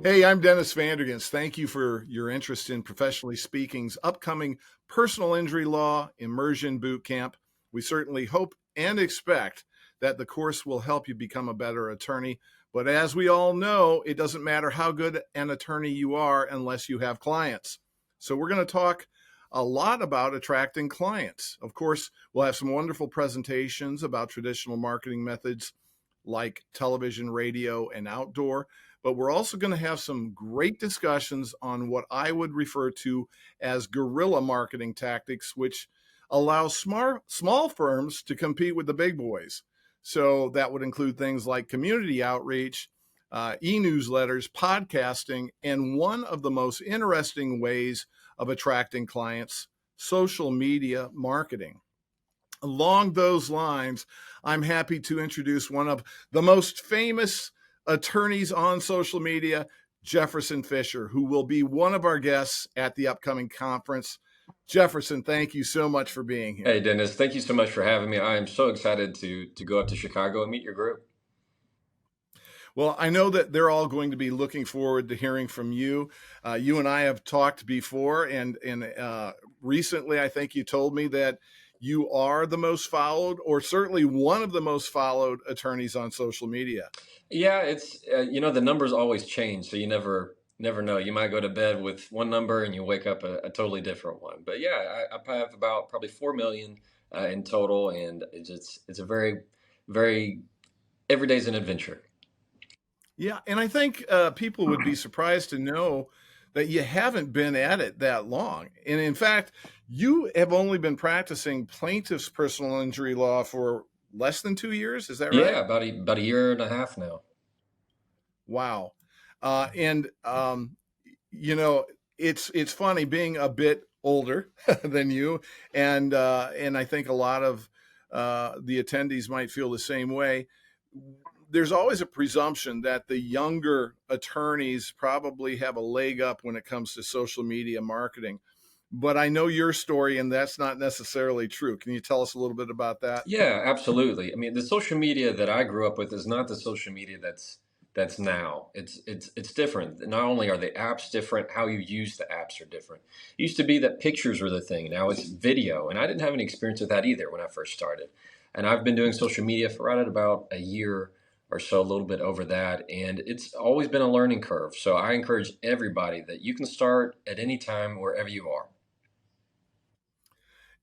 Hey, I'm Dennis VanDerGinst. Thank you for your interest in Professionally Speaking's upcoming personal injury law immersion boot camp. We certainly hope and expect that the course will help you become a better attorney. But as we all know, it doesn't matter how good an attorney you are unless you have clients. So we're going to talk a lot about attracting clients. Of course, we'll have some wonderful presentations about traditional marketing methods like television, radio, and outdoor. But we're also going to have some great discussions on what I would refer to as guerrilla marketing tactics, which allow small firms to compete with the big boys. So that would include things like community outreach, e-newsletters, podcasting, and one of the most interesting ways of attracting clients, social media marketing. Along those lines, I'm happy to introduce one of the most famous attorneys on social media, Jefferson Fisher, who will be one of our guests at the upcoming conference. Jefferson, thank you so much for being here. Hey, Dennis, thank you so much for having me. I am so excited to go up to Chicago and meet your group. Well, I know that they're all going to be looking forward to hearing from you. You and I have talked before, and recently I think you told me that you are the most followed, or certainly one of the most followed attorneys on social media. Yeah, it's the numbers always change, so you never know. You might go to bed with one number and you wake up a totally different one. But yeah, I have about probably 4 million in total, and it's a very every day's an adventure. Yeah, and I think people would be surprised to know that you haven't been at it that long. And in fact, you have only been practicing plaintiff's personal injury law for less than 2 years. Is that right? Yeah, about a year and a half now. Wow. And you know, it's funny being a bit older than you, and I think a lot of the attendees might feel the same way. There's always a presumption that the younger attorneys probably have a leg up when it comes to social media marketing. But I know your story, and that's not necessarily true. Can you tell us a little bit about that? Yeah, absolutely. I mean, the social media that I grew up with is not the social media that's now. It's different. Not only are the apps different, how you use the apps are different. It used to be that pictures were the thing. Now it's video, and I didn't have any experience with that either when I first started. And I've been doing social media for right at about a year or so, a little bit over that, and it's always been a learning curve. So I encourage everybody that you can start at any time wherever you are.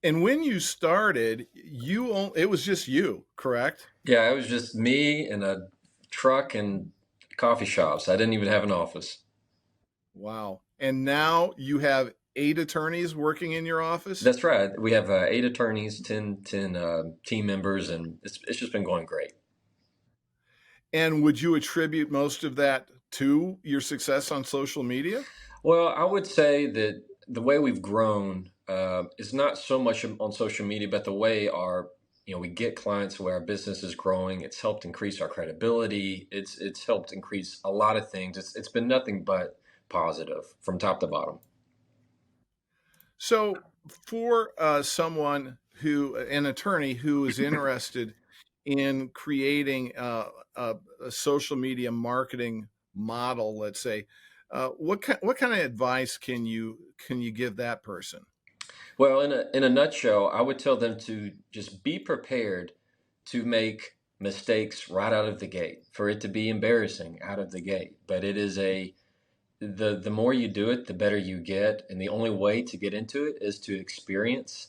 And when you started, it was just you, correct? Yeah, it was just me and a truck and coffee shops. I didn't even have an office. Wow. And now you have 8 attorneys working in your office? That's right. We have 8 attorneys, 10 team members, and it's just been going great. And would you attribute most of that to your success on social media? Well, I would say that the way we've grown is not so much on social media, but the way we get clients, the way our business is growing. It's helped increase our credibility. It's helped increase a lot of things. It's been nothing but positive from top to bottom. So, for an attorney who is interested in creating a social media marketing model, let's say, what kind of advice can you give that person? Well, in a nutshell, I would tell them to just be prepared to make mistakes right out of the gate, for it to be embarrassing out of the gate. But it is the more you do it, the better you get, and the only way to get into it is to experience,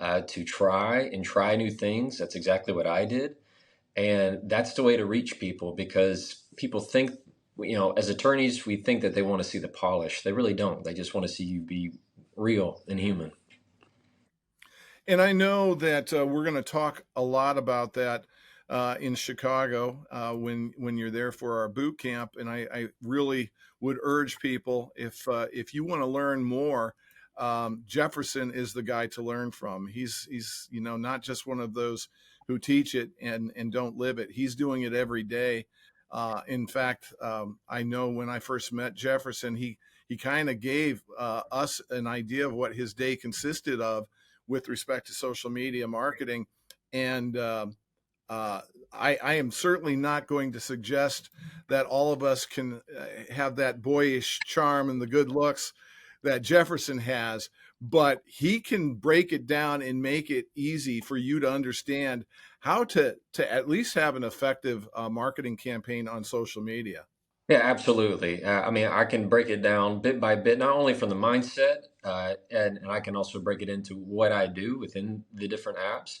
to try new things. That's exactly what I did, and that's the way to reach people, because people think, as attorneys, we think that they want to see the polish. They really don't. They just want to see you be real and human. And I know that we're going to talk a lot about that in Chicago when you're there for our boot camp. And I really would urge people, if you want to learn more, Jefferson is the guy to learn from. He's not just one of those who teach it and don't live it. He's doing it every day. In fact, I know when I first met Jefferson, he kind of gave us an idea of what his day consisted of with respect to social media marketing. And I am certainly not going to suggest that all of us can have that boyish charm and the good looks that Jefferson has, but he can break it down and make it easy for you to understand how to at least have an effective marketing campaign on social media. Yeah, absolutely. I mean, I can break it down bit by bit, not only from the mindset, and I can also break it into what I do within the different apps.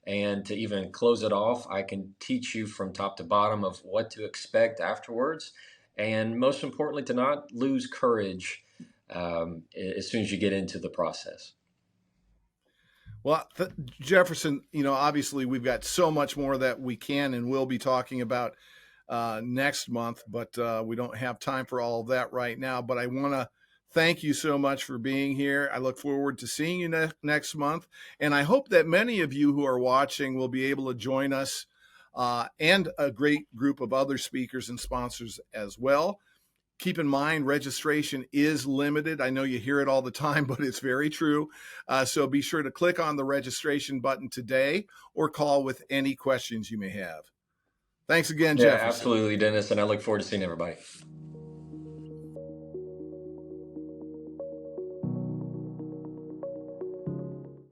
And to even close it off, I can teach you from top to bottom of what to expect afterwards. And most importantly, to not lose courage as soon as you get into the process. Well, Jefferson, obviously we've got so much more that we can and will be talking about next month, but we don't have time for all of that right now. But I want to thank you so much for being here. I look forward to seeing you next month. And I hope that many of you who are watching will be able to join us and a great group of other speakers and sponsors as well. Keep in mind, registration is limited. I know you hear it all the time, but it's very true. So be sure to click on the registration button today or call with any questions you may have. Thanks again, Yeah, Jefferson. absolutely, Dennis. And I look forward to seeing everybody.